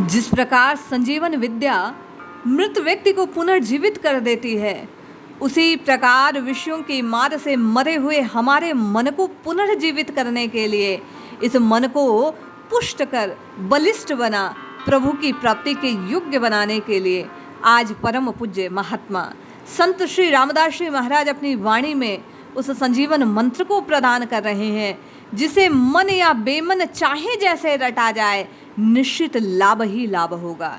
जिस प्रकार संजीवन विद्या मृत व्यक्ति को पुनर्जीवित कर देती है, उसी प्रकार विषयों की मार से मरे हुए हमारे मन को पुनर्जीवित करने के लिए, इस मन को पुष्ट कर बलिष्ठ बना प्रभु की प्राप्ति के योग्य बनाने के लिए आज परम पूज्य महात्मा संत श्री रामदास जी महाराज अपनी वाणी में उस संजीवन मंत्र को प्रदान कर रहे हैं, जिसे मन या बेमन चाहे जैसे रटा जाए, निश्चित लाभ ही लाभ होगा।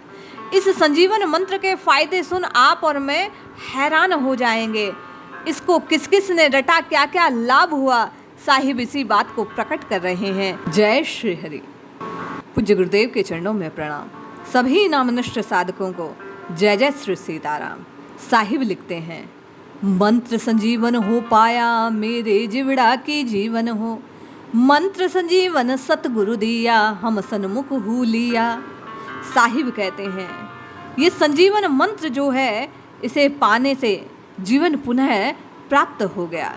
इस संजीवन मंत्र के फायदे सुन आप और मैं हैरान हो जाएंगे। इसको किस किस ने रटा, क्या क्या लाभ हुआ, साहिब इसी बात को प्रकट कर रहे हैं। जय श्री हरि। पूज्य गुरुदेव के चरणों में प्रणाम। सभी नामनिष्ठ साधकों को जय जय श्री सीताराम। साहिब लिखते हैं, मंत्र संजीवन हो पाया मेरे जिवड़ा की जीवन हो, मंत्र संजीवन सतगुरु दिया हम सन्मुख हो लिया। साहिब कहते हैं ये संजीवन मंत्र जो है, इसे पाने से जीवन पुनः प्राप्त हो गया।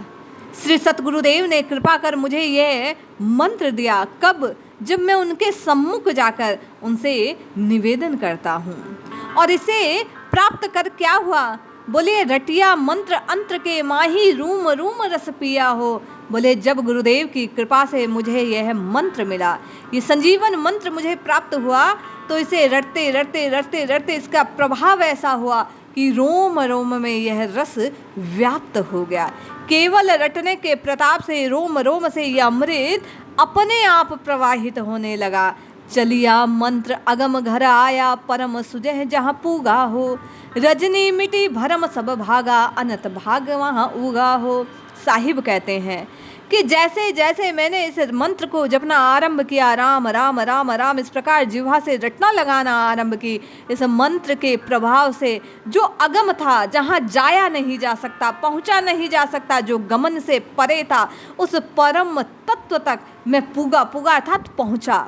श्री सतगुरुदेव ने कृपा कर मुझे यह मंत्र दिया। कब? जब मैं उनके सम्मुख जाकर उनसे निवेदन करता हूँ। और इसे प्राप्त कर क्या हुआ? बोले रटिया मंत्र अंतर के माही रूम रूम रस पिया हो। बोले जब गुरुदेव की कृपा से मुझे यह मंत्र मिला, ये संजीवन मंत्र मुझे प्राप्त हुआ, तो इसे रटते रटते रटते रटते इसका प्रभाव ऐसा हुआ कि रोम रोम में यह रस व्याप्त हो गया। केवल रटने के प्रताप से रोम रोम से यह अमृत अपने आप प्रवाहित होने लगा। चलिया मंत्र अगम घर आया, परम सुजह जहाँ पूगा हो, रजनी मिटी भरम सब भागा, अनंत भाग वहाँ उगा हो। साहिब कहते हैं कि जैसे जैसे मैंने इस मंत्र को जपना आरंभ किया, राम राम राम राम इस प्रकार जिह्वा से रटना लगाना आरंभ की, इस मंत्र के प्रभाव से जो अगम था, जहाँ जाया नहीं जा सकता, पहुँचा नहीं जा सकता, जो गमन से परे था, उस परम तत्व तक मैं पुगा अर्थात पहुँचा।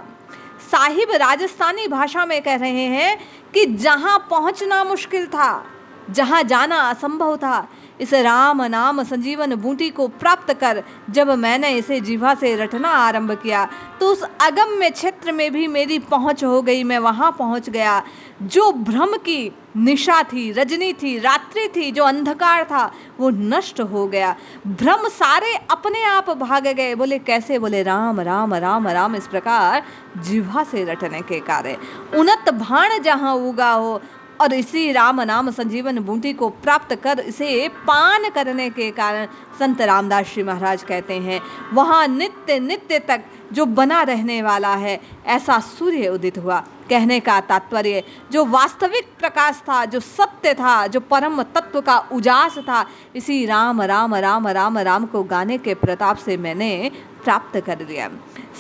साहिब राजस्थानी भाषा में कह रहे हैं कि जहाँ पहुँचना मुश्किल था, जहाँ जाना असंभव था, इस राम नाम संजीवन बूटी को प्राप्त कर जब मैंने इसे जिह्वा से रटना आरंभ किया, तो उस अगम्य क्षेत्र में भी मेरी पहुँच हो गई। मैं वहाँ पहुँच गया। जो भ्रम की निशा थी, रजनी थी, रात्रि थी, जो अंधकार था, वो नष्ट हो गया। भ्रम सारे अपने आप भाग गए। बोले कैसे? बोले राम राम राम राम इस प्रकार जिह्वा से रटने के कारण उन्नत भाण जहाँ उगा हो, और इसी राम नाम संजीवन बूटी को प्राप्त कर इसे पान करने के कारण संत रामदास जी महाराज कहते हैं वहाँ नित्य नित्य तक जो बना रहने वाला है, ऐसा सूर्य उदित हुआ। कहने का तात्पर्य जो वास्तविक प्रकाश था, जो सत्य था, जो परम तत्व का उजास था, इसी राम राम राम राम राम को गाने के प्रताप से मैंने प्राप्त कर दिया।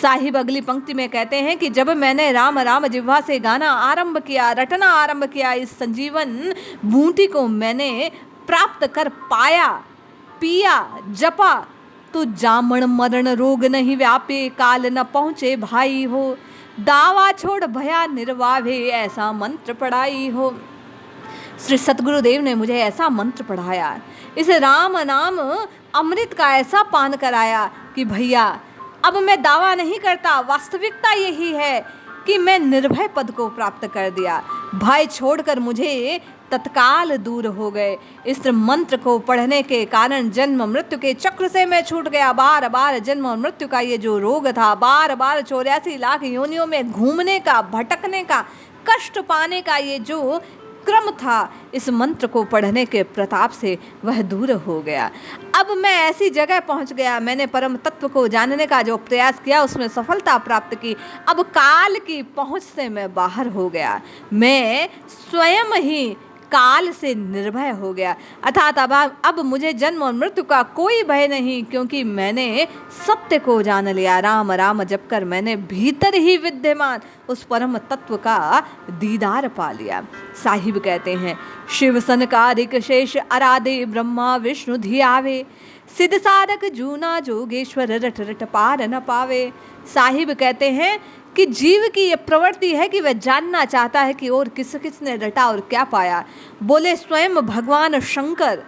साहिब अगली पंक्ति में कहते हैं कि जब मैंने राम राम जिह्वा से गाना आरंभ किया, रटना आरंभ किया, इस संजीवन बूटी को मैंने प्राप्त कर पाया, पिया, जपा, तो जामण मरण रोग नहीं व्यापे, काल न पहुँचे भाई हो, दावा छोड़ भया निर्वाहे, ऐसा मंत्र पढ़ाई हो। श्री सतगुरुदेव ने मुझे ऐसा मंत्र पढ़ाया, इस राम नाम अमृत का ऐसा पान कराया कि भैया अब मैं दावा नहीं करता, वास्तविकता यही है कि मैं निर्भय पद को प्राप्त कर दिया। भय छोड़कर मुझे तत्काल दूर हो गए। इस मंत्र को पढ़ने के कारण जन्म मृत्यु के चक्र से मैं छूट गया। बार बार जन्म और मृत्यु का ये जो रोग था, बार बार 84 लाख योनियों में घूमने का, भटकने का, कष्ट पाने का ये जो क्रम था, इस मंत्र को पढ़ने के प्रताप से वह दूर हो गया। अब मैं ऐसी जगह पहुंच गया, मैंने परम तत्व को जानने का जो प्रयास किया उसमें सफलता प्राप्त की। अब काल की पहुंच से मैं बाहर हो गया, मैं स्वयं ही काल से निर्भय हो गया। अर्थात अब मुझे जन्म और मृत्यु का कोई भय नहीं, क्योंकि मैंने सत्य को जान लिया। राम राम जप कर मैंने भीतर ही विद्यमान उस परम तत्व का दीदार पा लिया। साहिब कहते हैं शिव सनकादिक शेष आराधे, ब्रह्मा विष्णु धियावे, सिद्ध साधक जूना जोगेश्वर रट रट पार न पावे। साहिब कहते हैं कि जीव की ये प्रवृत्ति है कि वह जानना चाहता है कि और किस किस ने रटा और क्या पाया। बोले स्वयं भगवान शंकर,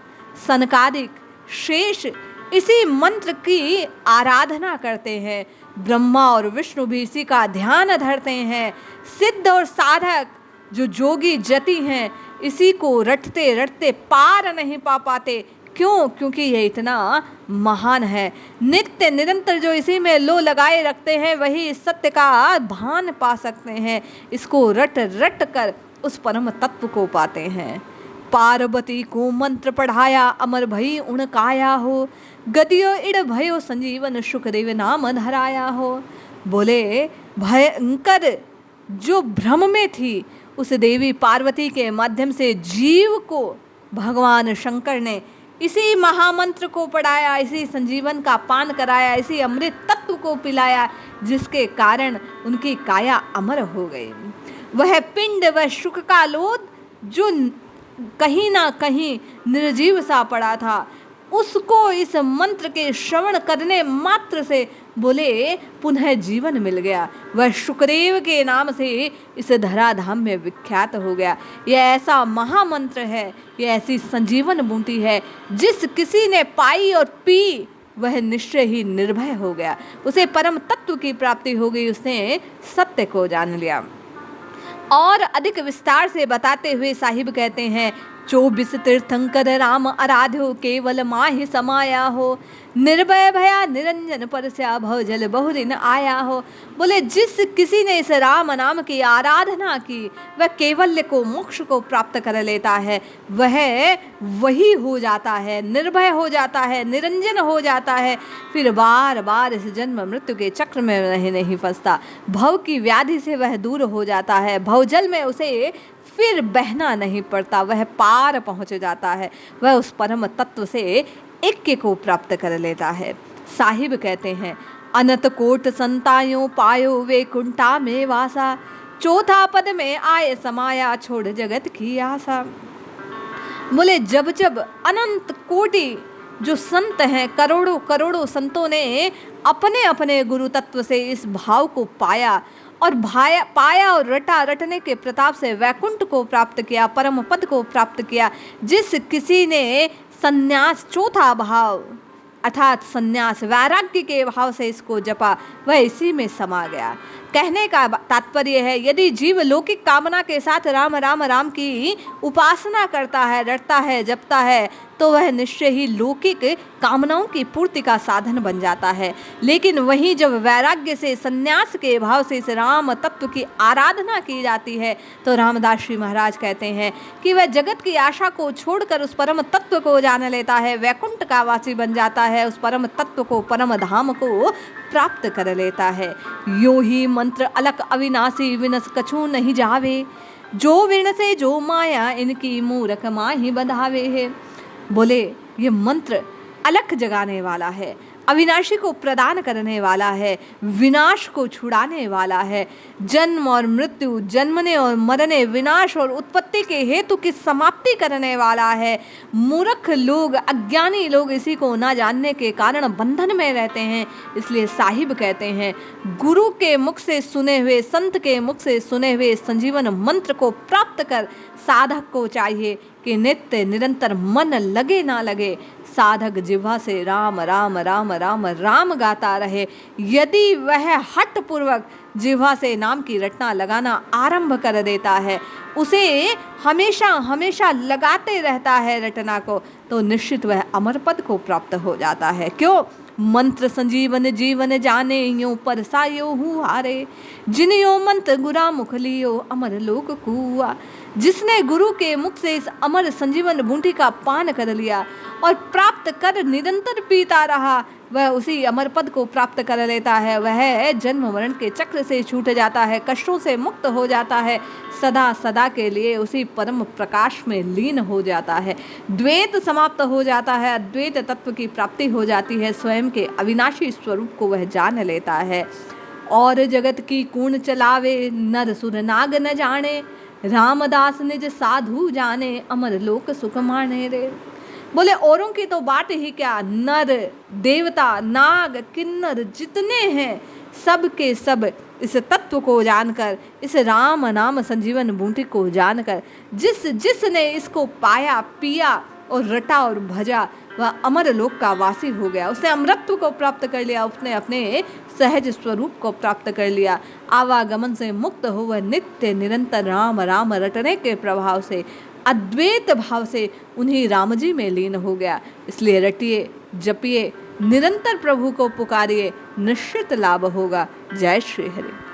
सनकादिक, शेष इसी मंत्र की आराधना करते हैं। ब्रह्मा और विष्णु भी इसी का ध्यान धरते हैं। सिद्ध और साधक जो जोगी जति हैं इसी को रटते रटते पार नहीं पा पाते। क्यों? क्योंकि ये इतना महान है। नित्य निरंतर जो इसी में लो लगाए रखते हैं वही इस सत्य का भान पा सकते हैं। इसको रट रट कर उस परम तत्व को पाते हैं। पार्वती को मंत्र पढ़ाया अमर भई उणकाया हो, गदियो इड़ भयो संजीवन सुखदेव नाम धराया हो। बोले भयंकर जो भ्रम में थी उस देवी पार्वती के माध्यम से जीव को भगवान शंकर ने इसी महामंत्र को पढ़ाया, इसी संजीवन का पान कराया, इसी अमृत तत्व को पिलाया, जिसके कारण उनकी काया अमर हो गई। वह पिंड वह सुख का लोद जो कहीं ना कहीं निर्जीव सा पड़ा था, उसको इस मंत्र के श्रवण करने मात्र से बोले पुनः जीवन मिल गया। वह शुकदेव के नाम से इस धराधाम में विख्यात हो गया। यह ऐसा महामंत्र है, यह ऐसी संजीवन बूटी है, जिस किसी ने पाई और पी वह निश्चय ही निर्भय हो गया। उसे परम तत्व की प्राप्ति हो गई, उसने सत्य को जान लिया। और अधिक विस्तार से बताते हुए साहिब कहते हैं, 24 तीर्थंकर राम आराध्यो केवल माहि समाया हो, निर्भय भया निरंजन परस्या भव जल बहुदिन आया हो। बोले जिस किसी ने इस राम नाम की आराधना की वह केवल्य को मोक्ष को प्राप्त कर लेता है, वह वही हो जाता है, निर्भय हो जाता है, निरंजन हो जाता है, फिर बार बार इस जन्म मृत्यु के चक्र में नहीं फंसता। भव की व्याधि से वह दूर हो जाता है, भवजल में उसे फिर बहना नहीं पड़ता, वह पार पहुंच जाता है, वह उस परम तत्व से ऐक्य को प्राप्त कर लेता है। साहिब कहते हैं, अनंत कोट संतायों पायो वैकुंठा में वासा, चौथा पद में आए समाया छोड़ जगत की आशा। बोले जब जब अनंत कोटि जो संत हैं, करोड़ों करोड़ों संतों ने अपने अपने गुरु तत्व से इस भाव को पाया और पाया और रटने के प्रताप से वैकुंठ को प्राप्त किया, परम पद को प्राप्त किया। जिस किसी ने संन्यास चौथा भाव अर्थात संन्यास वैराग्य के भाव से इसको जपा, वह इसी में समा गया। कहने का तात्पर्य है, यदि जीव लौकिक कामना के साथ राम राम राम की उपासना करता है, रटता है, जपता है, तो वह निश्चय ही लौकिक कामनाओं की पूर्ति का साधन बन जाता है। लेकिन वहीं जब वैराग्य से, संन्यास के भाव से इस राम तत्व की आराधना की जाती है, तो रामदास जी महाराज कहते हैं कि वह जगत की आशा को छोड़कर उस परम तत्व को जान लेता है, वैकुंठ का वासी बन जाता है, उस परम तत्व को, परम धाम को प्राप्त कर लेता है। यो ही मंत्र अलख अविनाशी विनस कछु नहीं जावे, जो विण से जो माया इनकी मूरख माही बंधावे है। बोले ये मंत्र अलख जगाने वाला है, अविनाशी को प्रदान करने वाला है, विनाश को छुड़ाने वाला है, जन्म और मृत्यु, जन्मने और मरने, विनाश और उत्पत्ति के हेतु की समाप्ति करने वाला है। मूर्ख लोग, अज्ञानी लोग इसी को ना जानने के कारण बंधन में रहते हैं। इसलिए साहिब कहते हैं, गुरु के मुख से सुने हुए, संत के मुख से सुने हुए संजीवन मंत्र को प्राप्त कर साधक को चाहिए कि नित्य निरंतर मन लगे ना लगे, साधक जिह्वा से राम राम राम राम राम गाता रहे। यदि वह हठ पूर्वक जिह्वा से नाम की रटना लगाना आरंभ कर देता है, उसे हमेशा हमेशा लगाते रहता है रटना को, तो निश्चित वह अमर पद को प्राप्त हो जाता है। क्यों? मंत्र संजीवन जीवन जाने यो परसायो हूँ हारे, जिन यो मंत्र गुरा मुख लियो अमर लोक कुआ। जिसने गुरु के मुख से इस अमर संजीवन बूटी का पान कर लिया और प्राप्त कर निरंतर पीता रहा, वह उसी अमर पद को प्राप्त कर लेता है। वह जन्म मरण के चक्र से छूट जाता है, कष्टों से मुक्त हो जाता है, सदा सदा के लिए उसी परम प्रकाश में लीन हो जाता है। द्वैत समाप्त हो जाता है, अद्वैत तत्व की प्राप्ति हो जाती है, स्वयं के अविनाशी स्वरूप को वह जान लेता है। और जगत की कूण चलावे नर सुर नाग न जाने, रामदास निज साधु जाने अमर लोक सुख माने रे। बोले औरों की तो बात ही क्या, नर देवता नाग किन्नर जितने हैं सब के सब इस तत्व को जानकर, इस राम नाम संजीवन बूटी को जानकर, जिसने इसको पाया, पिया और रटा और भजा, वह अमर लोक का वासी हो गया। उसने अमरत्व को प्राप्त कर लिया, उसने अपने सहज स्वरूप को प्राप्त कर लिया। आवागमन से मुक्त हो वह नित्य निरंतर राम राम रटने के प्रभाव से, अद्वैत भाव से उन्हीं राम जी में लीन हो गया। इसलिए रटिए, जपिए, निरंतर प्रभु को पुकारिए, निश्चित लाभ होगा। जय श्री हरि।